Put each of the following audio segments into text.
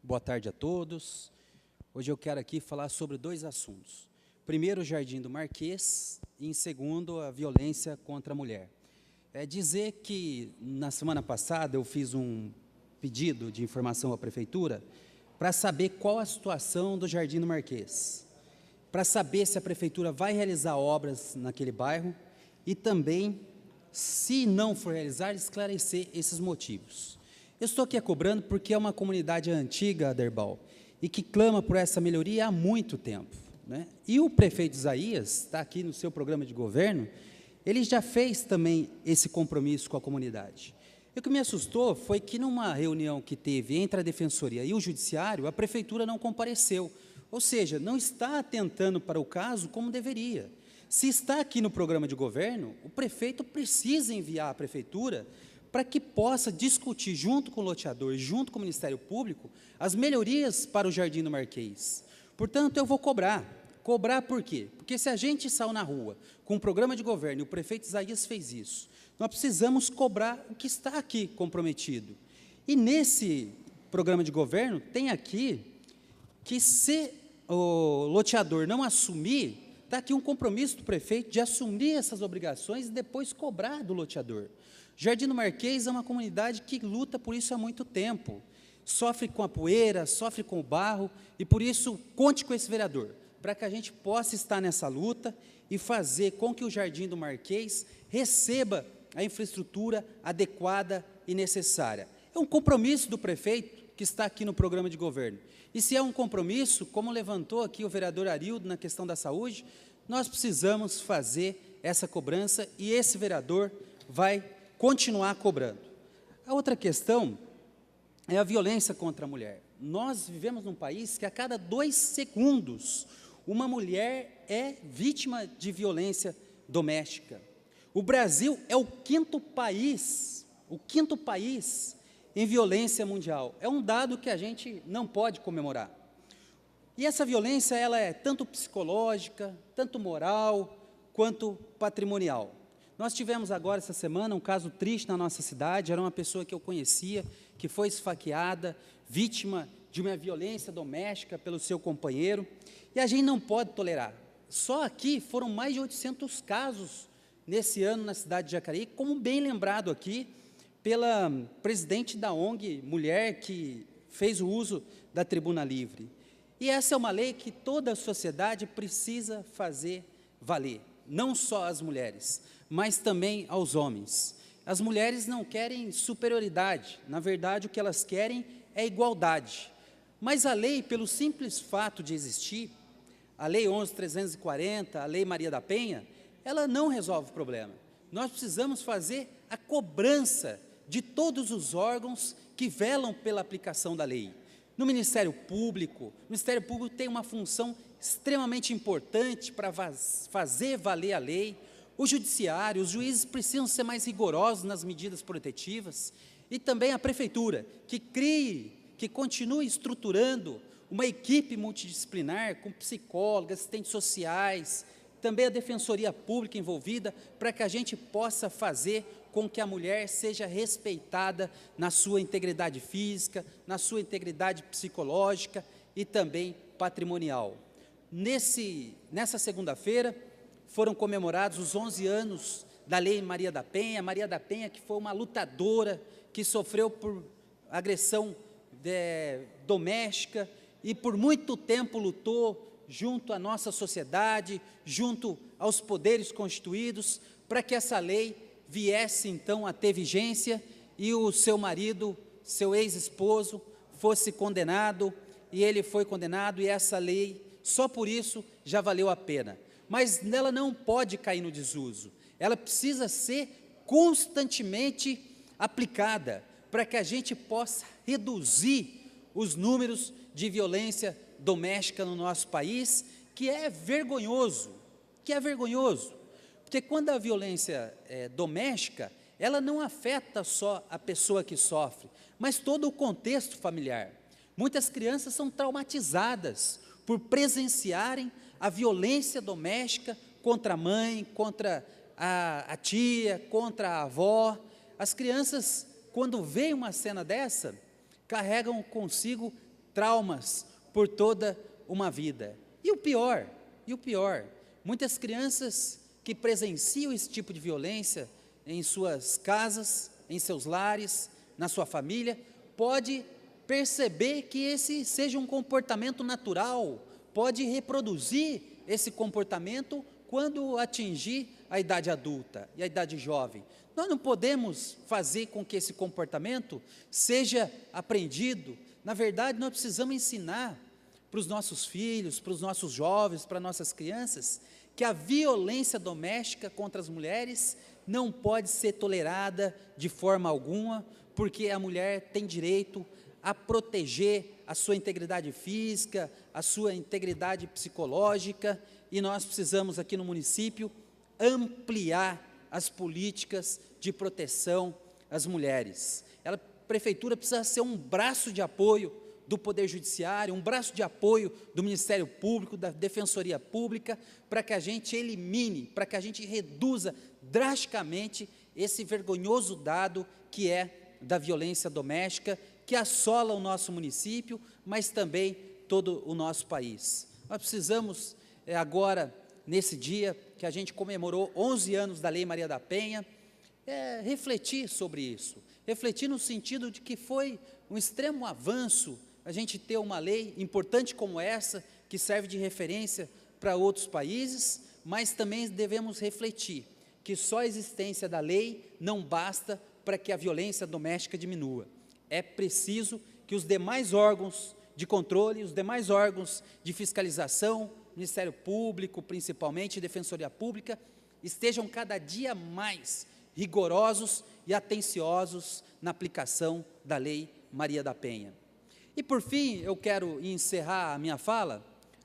Boa tarde a todos. Hoje eu quero aqui falar sobre dois assuntos. Primeiro, o Jardim do Marquês e, em segundo, a violência contra a mulher. Dizer que, na semana passada, eu fiz um pedido de informação à Prefeitura para saber qual a situação do Jardim do Marquês, para saber se a Prefeitura vai realizar obras naquele bairro e também, se não for realizar, esclarecer esses motivos. Eu estou aqui cobrando porque é uma comunidade antiga, Aderbal, e que clama por essa melhoria há muito tempo, né? E o prefeito Isaías, está aqui no seu programa de governo, ele já fez também esse compromisso com a comunidade. E o que me assustou foi que, numa reunião que teve entre a Defensoria e o Judiciário, a Prefeitura não compareceu, ou seja, não está atentando para o caso como deveria. Se está aqui no programa de governo, o prefeito precisa enviar à Prefeitura para que possa discutir junto com o loteador, junto com o Ministério Público, as melhorias para o Jardim do Marquês. Portanto, eu vou cobrar. Cobrar por quê? Porque se a gente saiu na rua com um programa de governo e o prefeito Isaías fez isso, nós precisamos cobrar o que está aqui comprometido. E nesse programa de governo tem aqui que, se o loteador não assumir, está aqui um compromisso do prefeito de assumir essas obrigações e depois cobrar do loteador. Jardim do Marquês é uma comunidade que luta por isso há muito tempo, sofre com a poeira, sofre com o barro, e por isso conte com esse vereador, para que a gente possa estar nessa luta e fazer com que o Jardim do Marquês receba a infraestrutura adequada e necessária. É um compromisso do prefeito que está aqui no programa de governo. E se é um compromisso, como levantou aqui o vereador Arildo na questão da saúde, nós precisamos fazer essa cobrança e esse vereador vai continuar cobrando. A outra questão é a violência contra a mulher. Nós vivemos num país que a cada 2 segundos uma mulher é vítima de violência doméstica. O Brasil é o quinto país em violência mundial. É um dado que a gente não pode comemorar. E essa violência, ela é tanto psicológica, tanto moral, quanto patrimonial. Nós tivemos agora, essa semana, um caso triste na nossa cidade. Era uma pessoa que eu conhecia, que foi esfaqueada, vítima de uma violência doméstica pelo seu companheiro, e a gente não pode tolerar. Só aqui foram mais de 800 casos nesse ano na cidade de Jacareí, como bem lembrado aqui pela presidente da ONG Mulher, que fez o uso da tribuna livre. E essa é uma lei que toda a sociedade precisa fazer valer, não só as mulheres, mas também aos homens. As mulheres não querem superioridade, na verdade o que elas querem é igualdade. Mas a lei, pelo simples fato de existir, a Lei 11.340, a Lei Maria da Penha, ela não resolve o problema. Nós precisamos fazer a cobrança de todos os órgãos que velam pela aplicação da lei. No Ministério Público, o Ministério Público tem uma função extremamente importante para fazer valer a lei. O Judiciário, os juízes precisam ser mais rigorosos nas medidas protetivas, e também a Prefeitura, que continue estruturando uma equipe multidisciplinar com psicólogos, assistentes sociais, também a Defensoria Pública envolvida, para que a gente possa fazer com que a mulher seja respeitada na sua integridade física, na sua integridade psicológica e também patrimonial. Nessa segunda-feira, foram comemorados os 11 anos da Lei Maria da Penha, que foi uma lutadora, que sofreu por agressão doméstica e por muito tempo lutou junto à nossa sociedade, junto aos poderes constituídos, para que essa lei viesse então a ter vigência e o seu marido, seu ex-esposo, fosse condenado, e ele foi condenado, e essa lei, só por isso, já valeu a pena. Mas ela não pode cair no desuso, ela precisa ser constantemente aplicada, para que a gente possa reduzir os números de violência doméstica no nosso país, que é vergonhoso, porque quando a violência é doméstica, ela não afeta só a pessoa que sofre, mas todo o contexto familiar. Muitas crianças são traumatizadas por presenciarem a violência doméstica contra a mãe, contra a tia, contra a avó. As crianças, quando veem uma cena dessa, carregam consigo traumas por toda uma vida. E o pior, muitas crianças que presenciam esse tipo de violência em suas casas, em seus lares, na sua família, pode perceber que esse seja um comportamento natural, pode reproduzir esse comportamento quando atingir a idade adulta e a idade jovem. Nós não podemos fazer com que esse comportamento seja aprendido. Na verdade, nós precisamos ensinar para os nossos filhos, para os nossos jovens, para nossas crianças, que a violência doméstica contra as mulheres não pode ser tolerada de forma alguma, porque a mulher tem direito a proteger a sua integridade física, a sua integridade psicológica, e nós precisamos aqui no município ampliar as políticas de proteção às mulheres. A prefeitura precisa ser um braço de apoio do Poder Judiciário, um braço de apoio do Ministério Público, da Defensoria Pública, para que a gente elimine, para que a gente reduza drasticamente esse vergonhoso dado que é da violência doméstica, que assola o nosso município, mas também todo o nosso país. Nós precisamos agora, nesse dia que a gente comemorou 11 anos da Lei Maria da Penha, refletir sobre isso, refletir no sentido de que foi um extremo avanço a gente ter uma lei importante como essa, que serve de referência para outros países, mas também devemos refletir que só a existência da lei não basta para que a violência doméstica diminua. É preciso que os demais órgãos de controle, os demais órgãos de fiscalização, Ministério Público, principalmente, Defensoria Pública, estejam cada dia mais rigorosos e atenciosos na aplicação da Lei Maria da Penha. E, por fim, eu quero encerrar a minha fala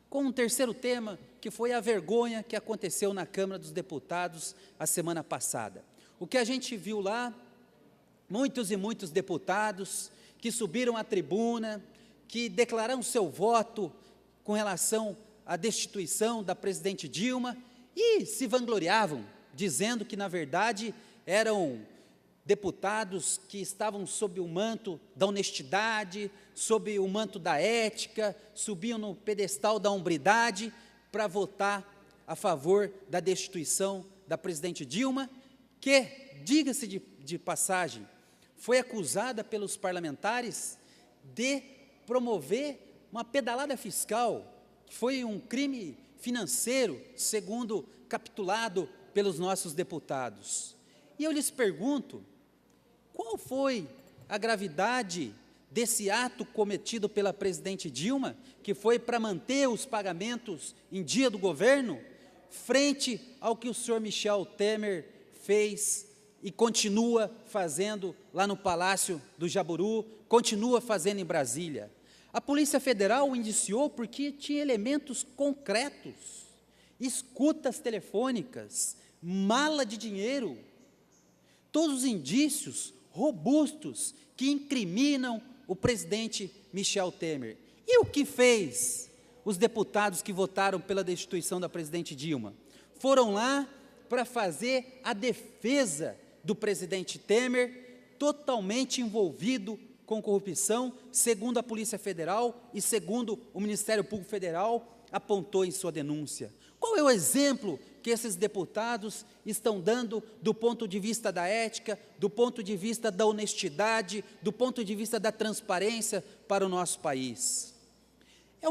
com um terceiro tema, que foi a vergonha que aconteceu na Câmara dos Deputados a semana passada. O que a gente viu lá, muitos e muitos deputados que subiram à tribuna, que declararam seu voto com relação à destituição da presidente Dilma e se vangloriavam, dizendo que, na verdade, eram deputados que estavam sob o manto da honestidade, sob o manto da ética, subiam no pedestal da hombridade para votar a favor da destituição da presidente Dilma, que, diga-se de passagem, foi acusada pelos parlamentares de promover uma pedalada fiscal, que foi um crime financeiro, segundo capitulado pelos nossos deputados. E eu lhes pergunto, qual foi a gravidade desse ato cometido pela presidente Dilma, que foi para manter os pagamentos em dia do governo, frente ao que o senhor Michel Temer fez e continua fazendo lá no Palácio do Jaburu, continua fazendo em Brasília? A Polícia Federal o indiciou porque tinha elementos concretos, escutas telefônicas, mala de dinheiro, todos os indícios robustos que incriminam o presidente Michel Temer. E o que fez os deputados que votaram pela destituição da presidente Dilma? Foram lá para fazer a defesa do presidente Temer, totalmente envolvido com corrupção, segundo a Polícia Federal e segundo o Ministério Público Federal apontou em sua denúncia. Qual é o exemplo que esses deputados estão dando do ponto de vista da ética, do ponto de vista da honestidade, do ponto de vista da transparência para o nosso país? É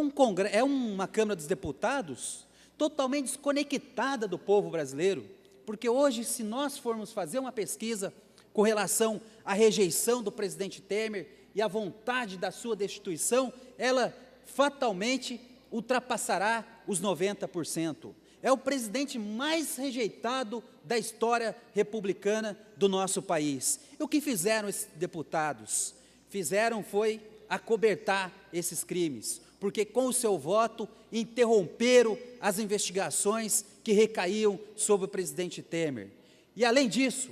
uma Câmara dos Deputados totalmente desconectada do povo brasileiro, porque hoje, se nós formos fazer uma pesquisa com relação à rejeição do presidente Temer e à vontade da sua destituição, ela fatalmente ultrapassará os 90%. É o presidente mais rejeitado da história republicana do nosso país. E o que fizeram esses deputados? Fizeram foi acobertar esses crimes, porque com o seu voto interromperam as investigações que recaíam sobre o presidente Temer. E além disso,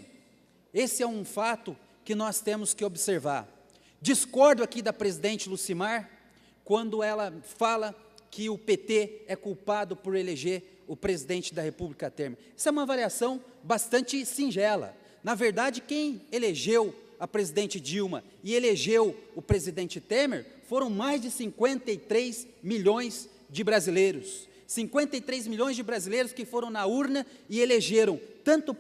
esse é um fato que nós temos que observar. Discordo aqui da presidente Lucimar, quando ela fala que o PT é culpado por eleger o presidente da República Temer. Isso é uma avaliação bastante singela. Na verdade, quem elegeu a presidente Dilma e elegeu o presidente Temer, foram mais de 53 milhões de brasileiros. 53 milhões de brasileiros que foram na urna e elegeram tanto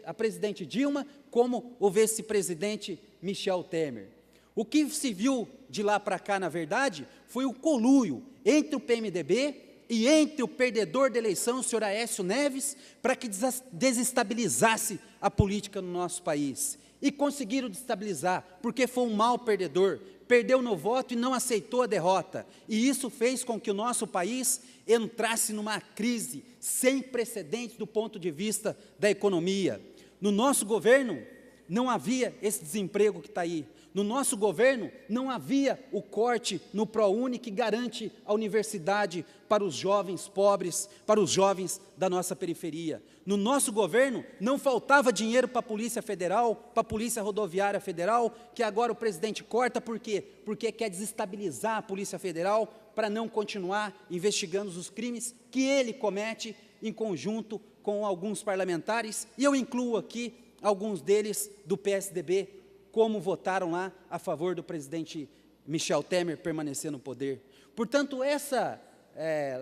a presidente Dilma como o vice-presidente Michel Temer. O que se viu de lá para cá, na verdade, foi o conluio entre o PMDB e entre o perdedor da eleição, o senhor Aécio Neves, para que desestabilizasse a política no nosso país. E conseguiram destabilizar, porque foi um mau perdedor, perdeu no voto e não aceitou a derrota. E isso fez com que o nosso país entrasse numa crise sem precedentes do ponto de vista da economia. No nosso governo, não havia esse desemprego que está aí. No nosso governo, não havia o corte no ProUni que garante a universidade para os jovens pobres, para os jovens da nossa periferia. No nosso governo, não faltava dinheiro para a Polícia Federal, para a Polícia Rodoviária Federal, que agora o presidente corta, por quê? Porque quer desestabilizar a Polícia Federal para não continuar investigando os crimes que ele comete em conjunto com alguns parlamentares, e eu incluo aqui alguns deles do PSDB, como votaram lá a favor do presidente Michel Temer permanecer no poder. Portanto, essa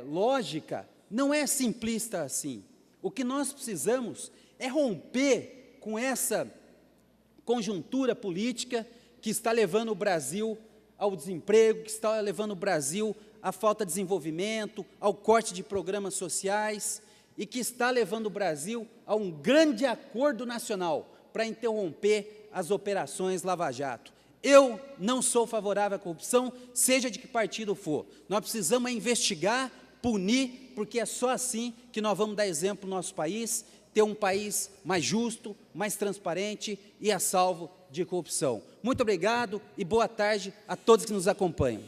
lógica não é simplista assim. O que nós precisamos é romper com essa conjuntura política que está levando o Brasil ao desemprego, que está levando o Brasil à falta de desenvolvimento, ao corte de programas sociais, e que está levando o Brasil a um grande acordo nacional para interromper as operações Lava Jato. Eu não sou favorável à corrupção, seja de que partido for. Nós precisamos investigar, punir, porque é só assim que nós vamos dar exemplo no nosso país, ter um país mais justo, mais transparente e a salvo de corrupção. Muito obrigado e boa tarde a todos que nos acompanham.